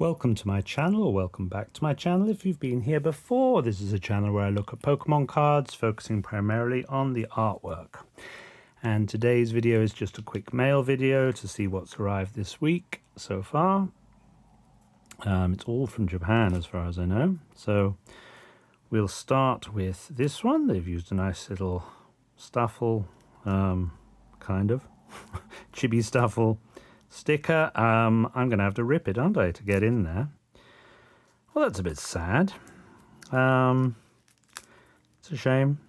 Welcome to my channel, or welcome back to my channel if you've been here before. This is a channel where I look at Pokemon cards, focusing primarily on the artwork. And today's video is just a quick mail video to see what's arrived this week so far. It's all from Japan as far as I know. So we'll start with this one. They've used a nice little stuffle, kind of, chibi stuffle sticker. I'm going to have to rip it, aren't I, to get in there. Well, that's a bit sad. It's a shame.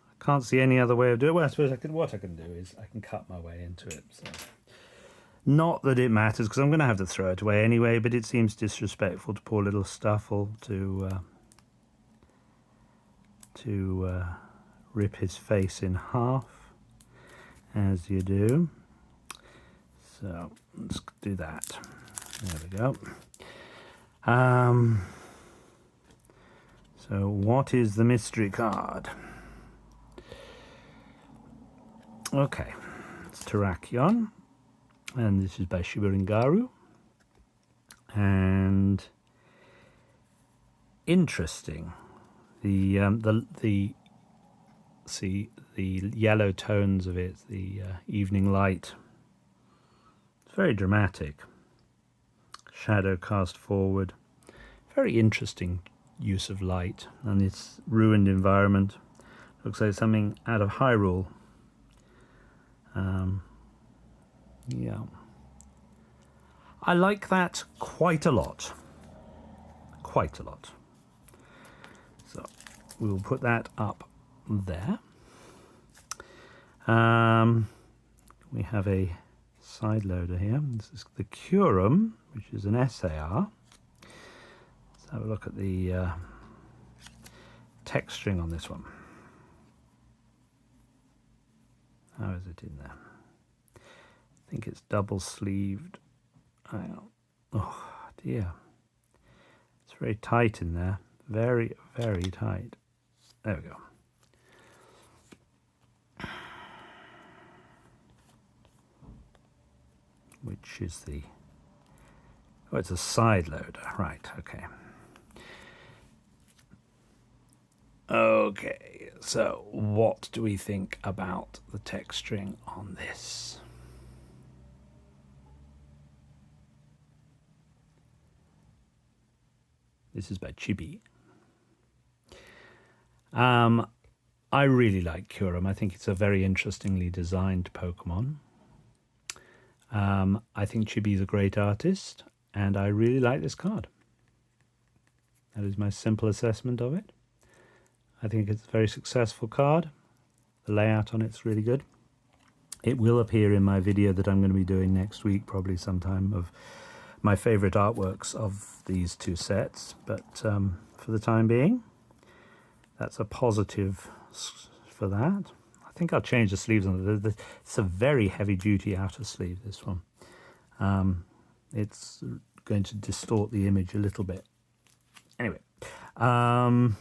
I can't see any other way of doing it. Well, I suppose what I can do is I can cut my way into it. So. Not that it matters, because I'm going to have to throw it away anyway, but it seems disrespectful to poor little Stuffle to rip his face in half, as you do. So let's do that. There we go. So what is the mystery card? Okay, it's Terrakion, and this is by Shiburingaru. And interesting, the yellow tones of it, the evening light. It's very dramatic. Shadow cast forward. Very interesting use of light and its ruined environment. Looks like something out of Hyrule. Yeah. I like that quite a lot. Quite a lot. So we will put that up there. We have a side loader here. This is the Curum, which is an SAR. Let's have a look at the texturing on this one. How is it in there? I think it's double sleeved. Hang on. Oh dear. It's very tight in there. Very, very tight. There we go. Which is the... Oh, it's a side loader. Right, okay. Okay, so what do we think about the texturing on this? This is by Chibi. I really like Curum. I think it's a very interestingly designed Pokemon. I think Chibi is a great artist, and I really like this card. That is my simple assessment of it. I think it's a very successful card. The layout on it's really good. It will appear in my video that I'm going to be doing next week, probably sometime, of my favourite artworks of these two sets. But for the time being, that's a positive for that. I think I'll change the sleeves on it. It's a very heavy-duty outer sleeve, this one. It's going to distort the image a little bit. Anyway, we'll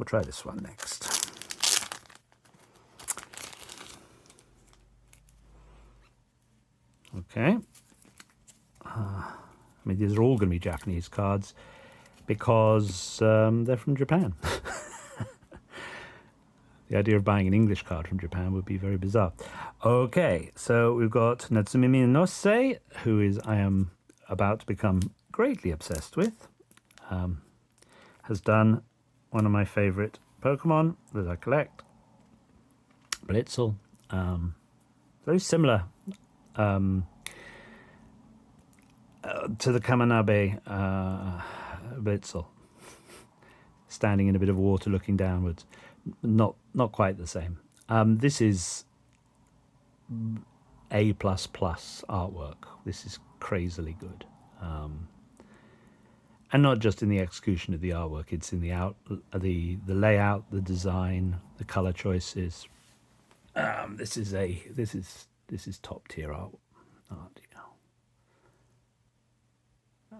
try this one next. Okay. I mean, these are all going to be Japanese cards because they're from Japan. The idea of buying an English card from Japan would be very bizarre. Okay, so we've got Natsumi Minose, who I am about to become greatly obsessed with. Has done one of my favourite Pokemon that I collect, Blitzel. Very similar to the Kamanabe Blitzel. Standing in a bit of water looking downwards. Not quite the same. This is A++ artwork. This is crazily good. And not just in the execution of the artwork, it's in the layout, the design, the color choices. This is top tier art.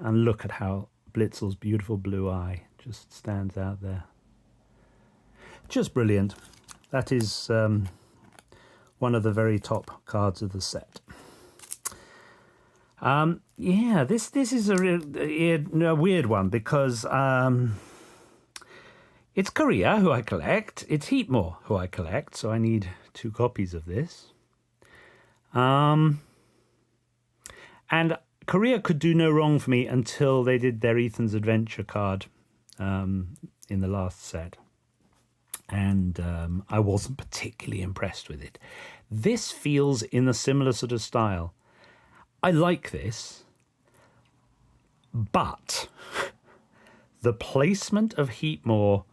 And look at how Blitzel's beautiful blue eye just stands out there. Just brilliant. That is one of the very top cards of the set. Yeah, this is a weird one because it's Korea who I collect. It's Heatmore who I collect, so I need 2 copies of this. And Korea could do no wrong for me until they did their Ethan's Adventure card in the last set. And I wasn't particularly impressed with it. This feels in a similar sort of style. I like this, but the placement of Heatmore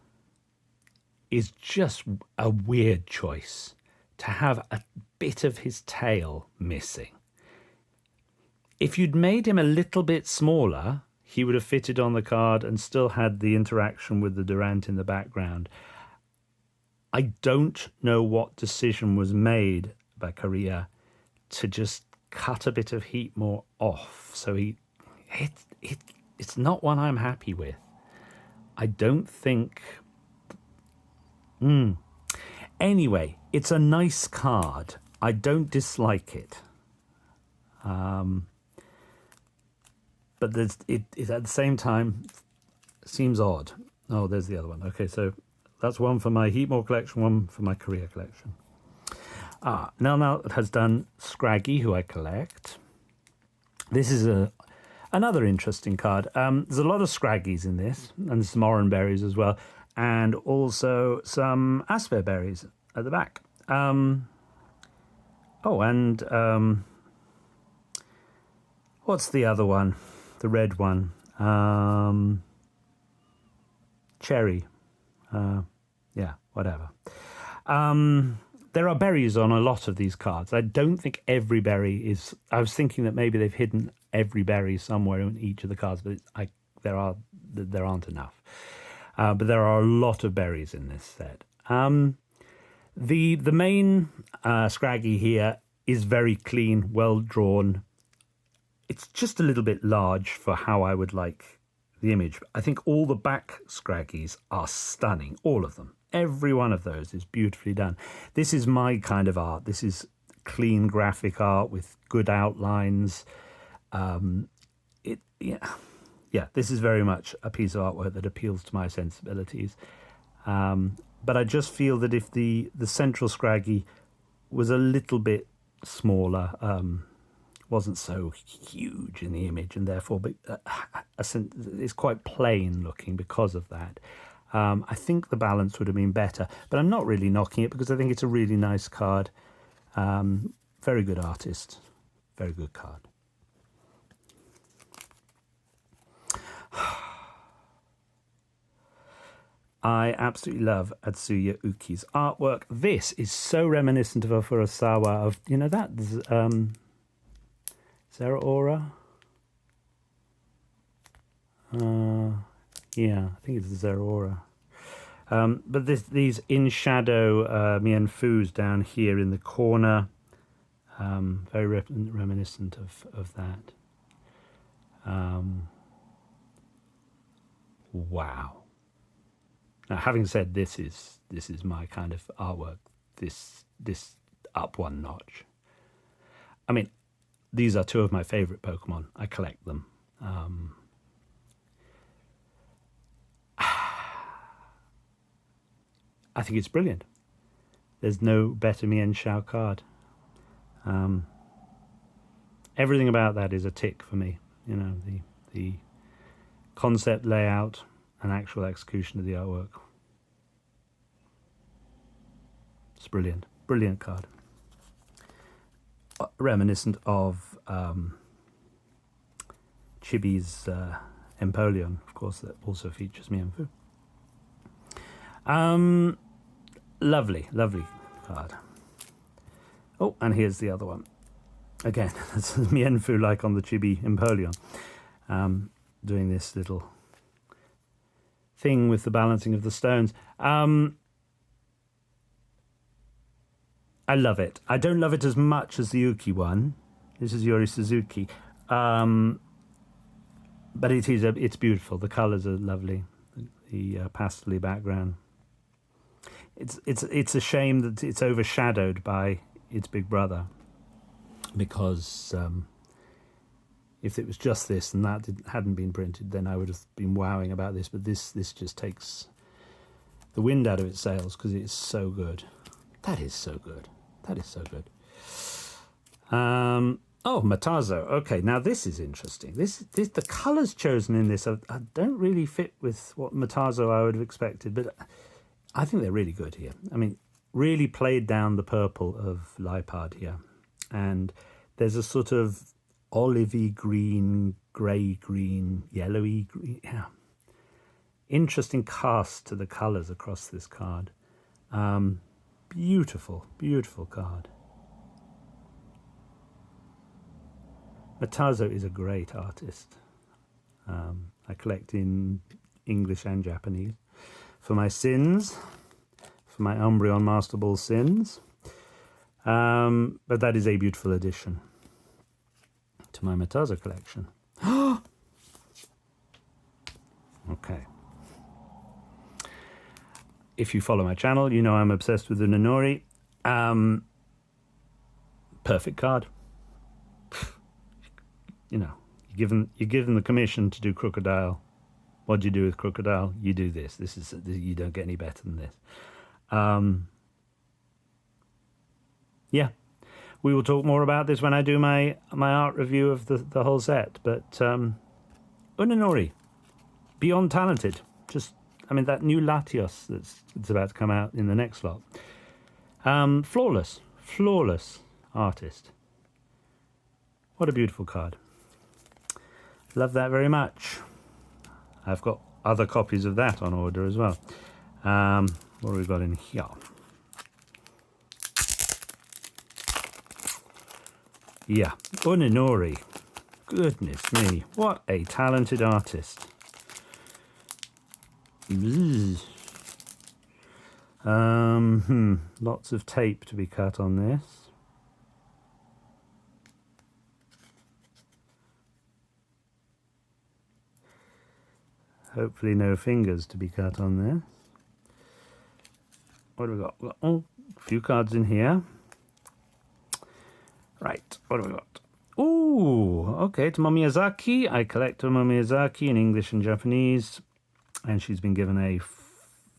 is just a weird choice, to have a bit of his tail missing. If you'd made him a little bit smaller, he would have fitted on the card and still had the interaction with the Durant in the background. I don't know what decision was made by Korea to just cut a bit of Heatmore off. So it's not one I'm happy with. I don't think... Anyway, it's a nice card. I don't dislike it. But it at the same time seems odd. Oh, there's the other one. Okay, so that's one for my Heatmore collection, one for my Korea collection. Now has done Scraggy, who I collect. This is another interesting card. There's a lot of Scraggies in this, and some Oran berries as well, and also some Asper berries at the back. What's the other one? The red one. Cherry. Yeah, whatever. There are berries on a lot of these cards. I don't think every berry is... I was thinking that maybe they've hidden every berry somewhere in each of the cards, but there aren't enough. But there are a lot of berries in this set. The main Scraggy here is very clean, well drawn. It's just a little bit large for how I would like the image. I think all the back Scraggies are stunning, all of them. Every one of those is beautifully done. This is my kind of art. This is clean graphic art with good outlines. This is very much a piece of artwork that appeals to my sensibilities. But I just feel that if the central Scraggy was a little bit smaller, wasn't so huge in the image, and therefore it's quite plain looking because of that. I think the balance would have been better, but I'm not really knocking it because I think it's a really nice card. Very good artist, very good card. I absolutely love Atsuya Uki's artwork. This is so reminiscent of a Furusawa of, that Zeraora? Yeah, I think it's Zeraora. But these in shadow Mienfus down here in the corner, very reminiscent of that. Wow. Now, having said this is my kind of artwork, this up one notch. I mean, these are 2 of my favorite Pokemon. I collect them. I think it's brilliant. There's no better Mienshao card. Everything about that is a tick for me. The concept layout and actual execution of the artwork. It's brilliant. Brilliant card. Reminiscent of Chibi's Empoleon, of course, that also features Mienfoo. Lovely card. Oh, and here's the other one. Again, that's Mienfoo like on the Chibi Empoleon. Doing this little thing with the balancing of the stones. I love it. I don't love it as much as the Uki one. This is Yuri Suzuki. But it's beautiful. The colours are lovely. The pastel background. It's a shame that it's overshadowed by its big brother, because If it was just this and that hadn't been printed, then I would have been wowing about this. But this just takes the wind out of its sails because it's so good. That is so good. That is so good. Oh, Matazo. Okay, now this is interesting. This the colours chosen in this I don't really fit with what Matazo I would have expected, but I think they're really good here. I mean, really played down the purple of Lipard here. And there's a sort of olivey green, grey green, yellowy green. Yeah. Interesting cast to the colours across this card. Beautiful, beautiful card. Matazo is a great artist. I collect in English and Japanese. For my sins, for my Umbreon Master Ball sins. But that is a beautiful addition to my Matazo collection. Okay. If you follow my channel, you know I'm obsessed with the Nonori. Perfect card. You know, you're given the commission to do Crocodile. What do you do with Crocodile? You do this. You don't get any better than this. Yeah, we will talk more about this when I do my art review of the whole set. But Unanori, beyond talented. I mean, that new Latios that's about to come out in the next lot. Flawless artist. What a beautiful card. Love that very much. I've got other copies of that on order as well. What have we got in here? Yeah, Uninori. Goodness me, what a talented artist. Lots of tape to be cut on this. Hopefully no fingers to be cut on this. What have we got? We've got a few cards in here. Right, what have we got? Ooh, okay, Tomo Miyazaki. I collect Tomo Miyazaki in English and Japanese. And she's been given a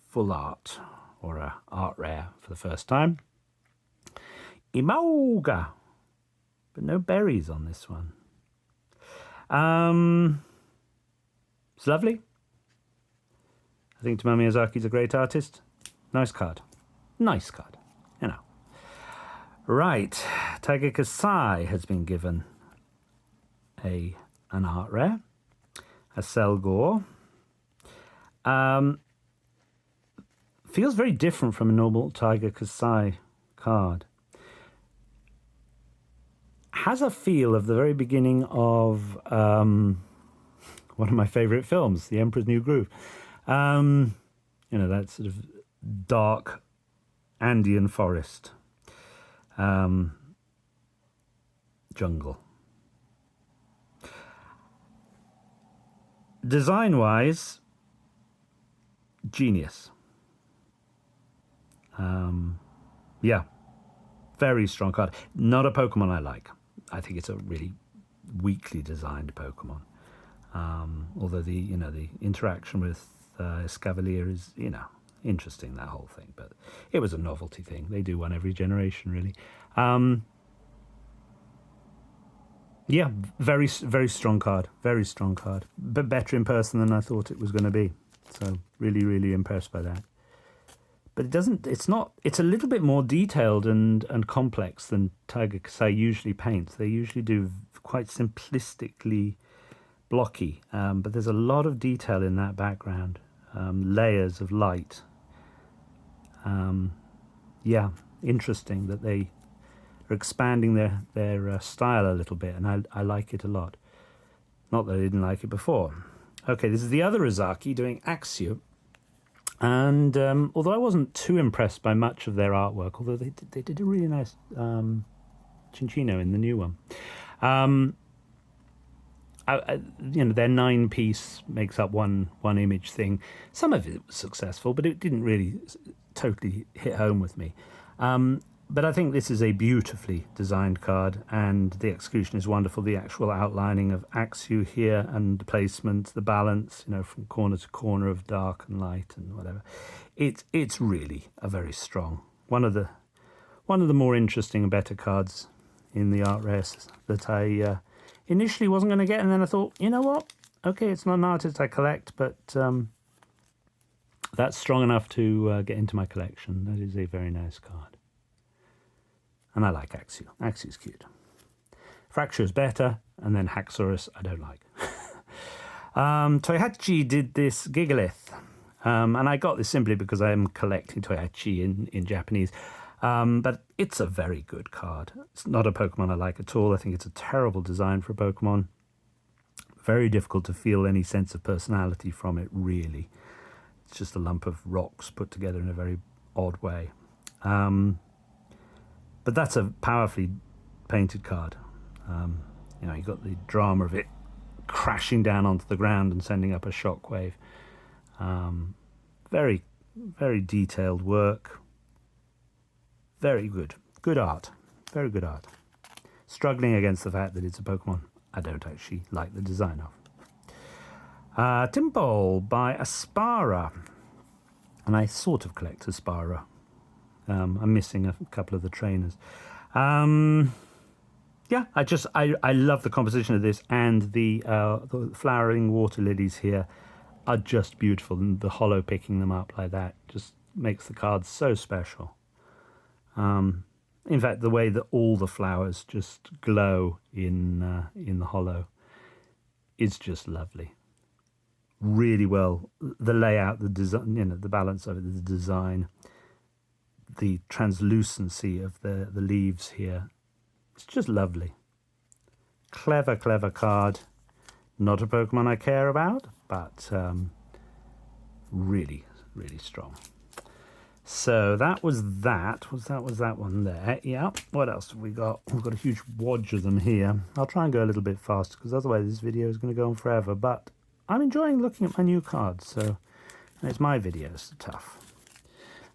full art, or a art rare for the first time. Imauga. But no berries on this one. It's lovely. I think Tomo Miyazaki's a great artist. Nice card. Nice card, you know. Right, Tiger Kasai has been given an art rare, a Selgor. Feels very different from a normal Tiger Kasai card. Has a feel of the very beginning of one of my favourite films, The Emperor's New Groove. You know, that sort of dark Andean forest. Jungle. Design-wise, genius. Yeah, very strong card. Not a Pokemon I like. I think it's a really weakly designed Pokemon. Although the interaction with Escavalier is, interesting, that whole thing. But it was a novelty thing. They do one every generation, really. Yeah, very, very strong card. Very strong card. But better in person than I thought it was going to be. So really, really impressed by that. But it's a little bit more detailed and complex than Tiger Kasai usually paints. They usually do quite simplistically blocky. But there's a lot of detail in that background. Layers of light. Yeah, interesting that they are expanding their style a little bit, and I like it a lot. Not that I didn't like it before. Okay, this is the other Izaki doing Axio. And although I wasn't too impressed by much of their artwork, although they did a really nice Cinccino in the new one. Their 9-piece makes up one image thing. Some of it was successful, but it didn't really totally hit home with me. But I think this is a beautifully designed card, and the execution is wonderful. The actual outlining of Axew here and the placement, the balance, you know, from corner to corner of dark and light and whatever. It's really a very strong one of the more interesting and better cards in the art rares that I initially wasn't going to get, and then I thought, you know what? Okay, it's not an artist I collect, but that's strong enough to get into my collection. That is a very nice card. And I like Axew. Axew's cute. Fracture's better, and then Haxorus I don't like. Toihachi did this Gigalith, and I got this simply because I am collecting Toihachi in Japanese. But it's a very good card. It's not a Pokemon I like at all. I think it's a terrible design for a Pokemon. Very difficult to feel any sense of personality from it, really. It's just a lump of rocks put together in a very odd way. But that's a powerfully painted card. You know, you've got the drama of it crashing down onto the ground and sending up a shockwave. Very, very detailed work. Very good. Good art. Very good art. Struggling against the fact that it's a Pokemon I don't actually like the design of. Timball by Aspara. And I sort of collect Aspara. I'm missing a couple of the trainers. Yeah, I love the composition of this, and the flowering water lilies here are just beautiful, and the hollow picking them up like that just makes the cards so special. In fact, the way that all the flowers just glow in the hollow is just lovely. Really well, the layout, the design, you know, the balance of it, the design, the translucency of the leaves here. It's just lovely. Clever, clever card. Not a Pokemon I care about, but really, really strong. So that was that. Was that one there? Yeah. What else have we got? We've got a huge wodge of them here. I'll try and go a little bit faster because otherwise this video is going to go on forever. But I'm enjoying looking at my new cards, so it's my video, so tough.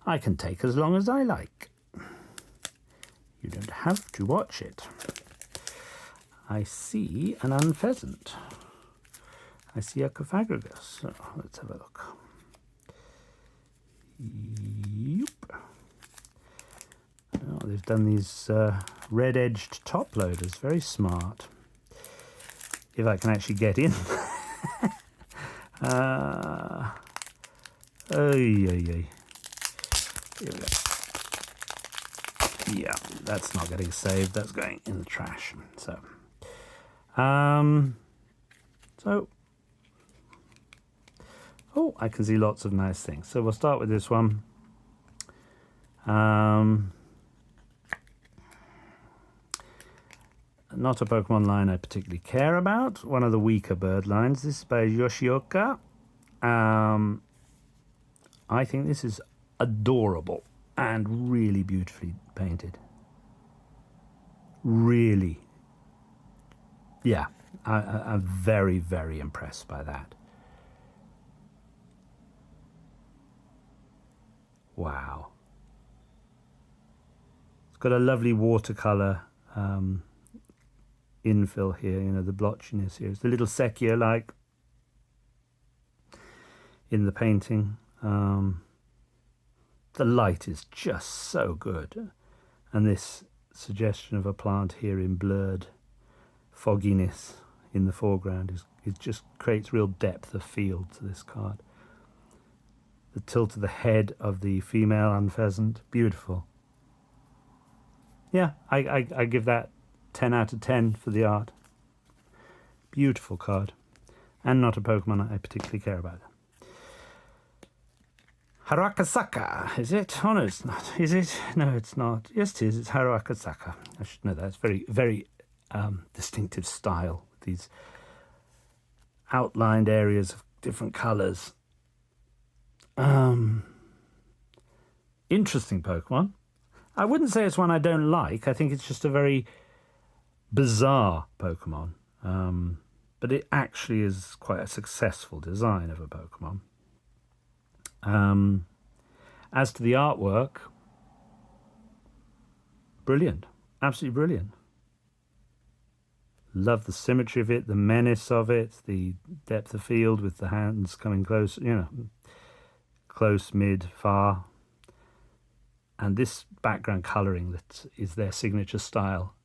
I can take as long as I like. You don't have to watch it. I see an unpheasant. I see a Cophagragus. So let's have a look. Yep. Oh, they've done these red-edged top loaders. Very smart. If I can actually get in. Here we go. Yeah, that's not getting saved. That's going in the trash. So, oh, I can see lots of nice things. So we'll start with this one. Not a Pokemon line I particularly care about. One of the weaker bird lines. This is by Yoshioka. I think this is adorable and really beautifully painted. Really. Yeah, I'm very, very impressed by that. Wow. It's got a lovely watercolor infill here, you know, the blotchiness here. It's a little sepia-like in the painting. The light is just so good. And this suggestion of a plant here in blurred fogginess in the foreground it just creates real depth of field to this card. The tilt of the head of the female unpheasant, beautiful. Yeah, I give that 10 out of 10 for the art. Beautiful card. And not a Pokemon I particularly care about. Harakasaka, is it? Oh no, it's not. Is it? No, it's not. Yes, it is. It's Harakasaka. I should know that. It's very, very distinctive style. These outlined areas of different colours. Interesting Pokemon. I wouldn't say it's one I don't like. I think it's just a very bizarre Pokemon. But it actually is quite a successful design of a Pokemon. As to the artwork, Brilliant. Absolutely brilliant. Love the symmetry of it, the menace of it, the depth of field with the hands coming close, close, mid, far. And this background colouring that is their signature style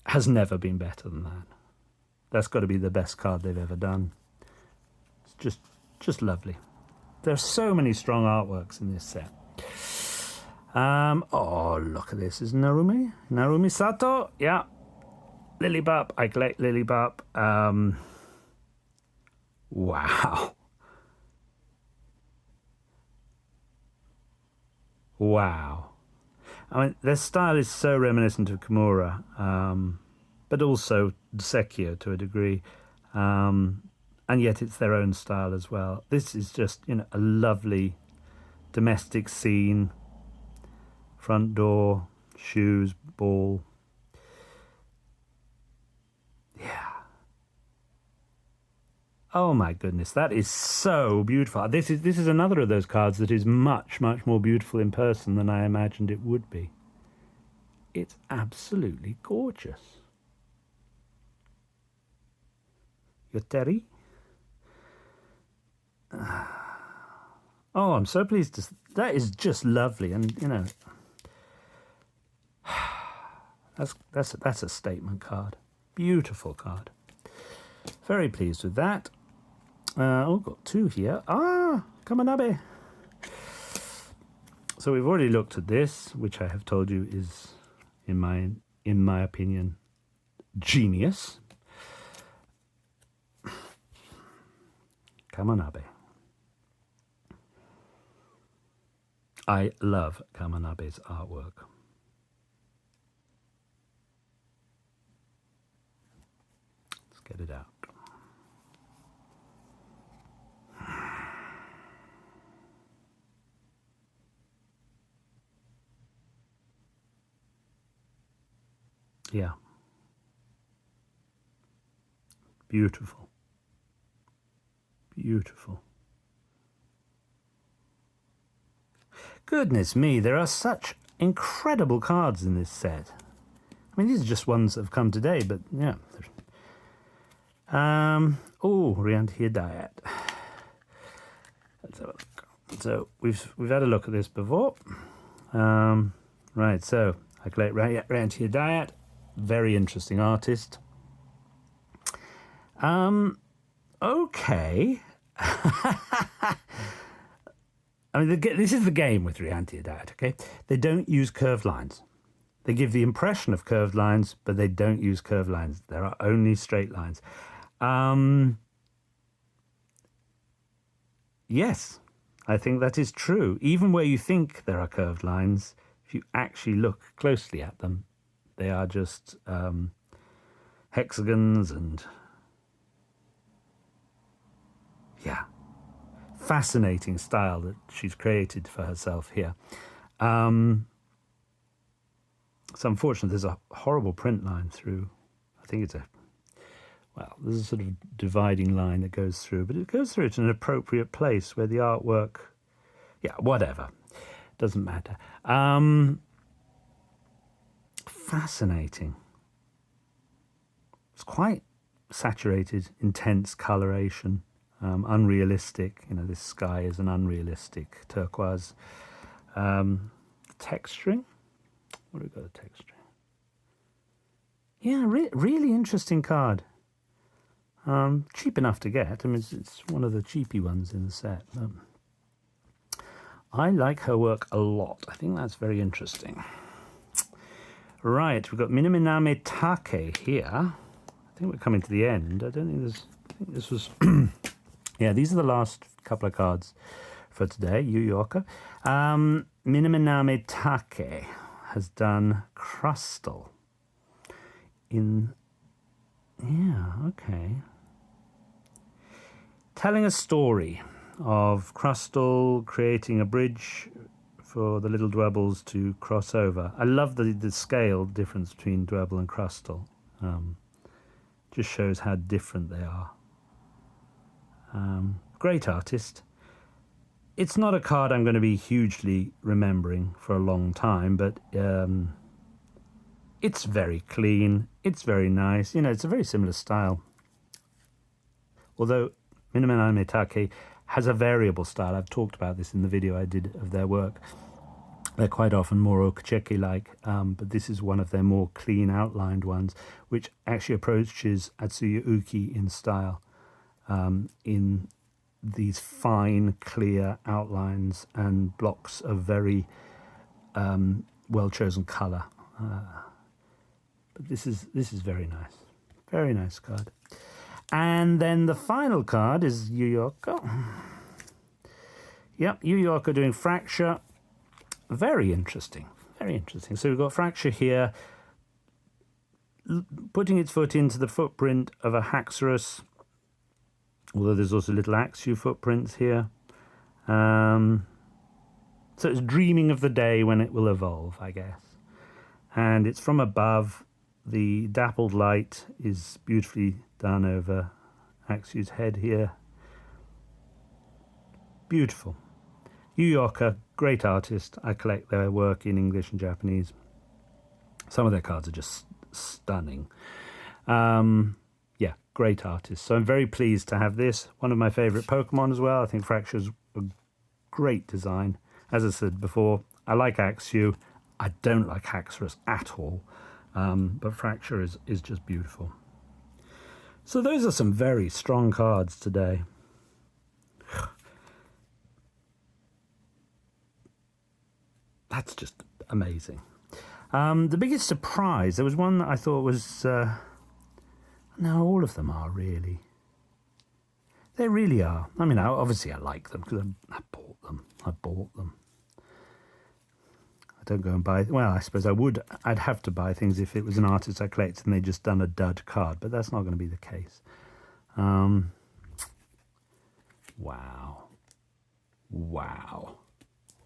has never been better than that. That's got to be the best card they've ever done. It's just lovely. There are so many strong artworks in this set. Oh, look at this. Is Narumi Sato? Yeah. Lillipup. I collect Lillipup. Wow. Wow. I mean, their style is so reminiscent of Kimura, but also Sekio to a degree, and yet it's their own style as well. This is just, a lovely domestic scene. Front door, shoes, ball. Yeah. Oh my goodness, that is so beautiful. This is another of those cards that is much, much more beautiful in person than I imagined it would be. It's absolutely gorgeous. Yoteri? Oh, I'm so pleased to... That is just lovely, and, that's a statement card. Beautiful card. Very pleased with that. Got two here. Kamanabe. So we've already looked at this, which I have told you is, in my opinion, genius. Kamanabe. I love Kamanabe's artwork. Let's get it out. Yeah. Beautiful. Beautiful. Goodness me, there are such incredible cards in this set. I mean, these are just ones that have come today, but yeah. Rianti Hidayat. Let's have a look. So we've had a look at this before. Right, so I collect Rianti Hidayat, very interesting artist. Okay. I mean, this is the game with Rianti Hidayat, okay? They don't use curved lines. They give the impression of curved lines, but they don't use curved lines. There are only straight lines. Yes, I think that is true. Even where you think there are curved lines, if you actually look closely at them, they are just hexagons and... Yeah. Fascinating style that she's created for herself here. It's unfortunate there's a horrible print line through. I think it's there's a sort of dividing line that goes through, but it goes through at an appropriate place where the artwork, whatever, doesn't matter. Fascinating. It's quite saturated, intense coloration. Unrealistic, this sky is an unrealistic turquoise. Texturing, what do we got? A texturing. Yeah, really interesting card. Cheap enough to get. I mean, it's one of the cheapy ones in the set. I like her work a lot. I think that's very interesting. Right, we've got Minaminame Take here. I think we're coming to the end. I think this was... Yeah, these are the last couple of cards for today. Yu Yu Minaminame Take has done Crustal in... Yeah, okay. Telling a story of Crustal creating a bridge for the little Dwebbles to cross over. I love the scale difference between Dwebble and Crustal. Just shows how different they are. Great artist. It's not a card I'm going to be hugely remembering for a long time, but it's very clean. It's very nice. You know, it's a very similar style. Although Minaman Mitake has a variable style. I've talked about this in the video I did of their work. They're quite often more Okacheki-like, but this is one of their more clean outlined ones, which actually approaches Atsuya Uki in style, in these fine, clear outlines and blocks of very well-chosen colour. But this is very nice. Very nice card. And then the final card is Yu Yoko. Yep, Yu Yoko doing Fracture. Very interesting. Very interesting. So we've got Fracture here, putting its foot into the footprint of a Haxorus, although there's also little Axew footprints here. So it's dreaming of the day when it will evolve, I guess. And it's from above. The dappled light is beautifully done over Axew's head here. Beautiful. Yu Yoko, great artist. I collect their work in English and Japanese. Some of their cards are just stunning. Yeah, great artist. So I'm very pleased to have this. One of my favourite Pokemon as well. I think Fracture's a great design. As I said before, I like Axew. I don't like Haxorus at all. But Fracture is just beautiful. So those are some very strong cards today. That's just amazing. The biggest surprise, there was one that I thought was... no, all of them are, really. They really are. I mean, obviously I like them because I bought them. I bought them. I don't go and buy... Well, I suppose I would. I'd have to buy things if it was an artist I collected and they'd just done a dud card, but that's not going to be the case. Wow. Wow.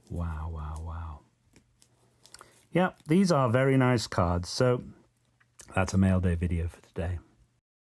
Wow, wow, wow. Yeah, these are very nice cards. So that's a mail day video for today.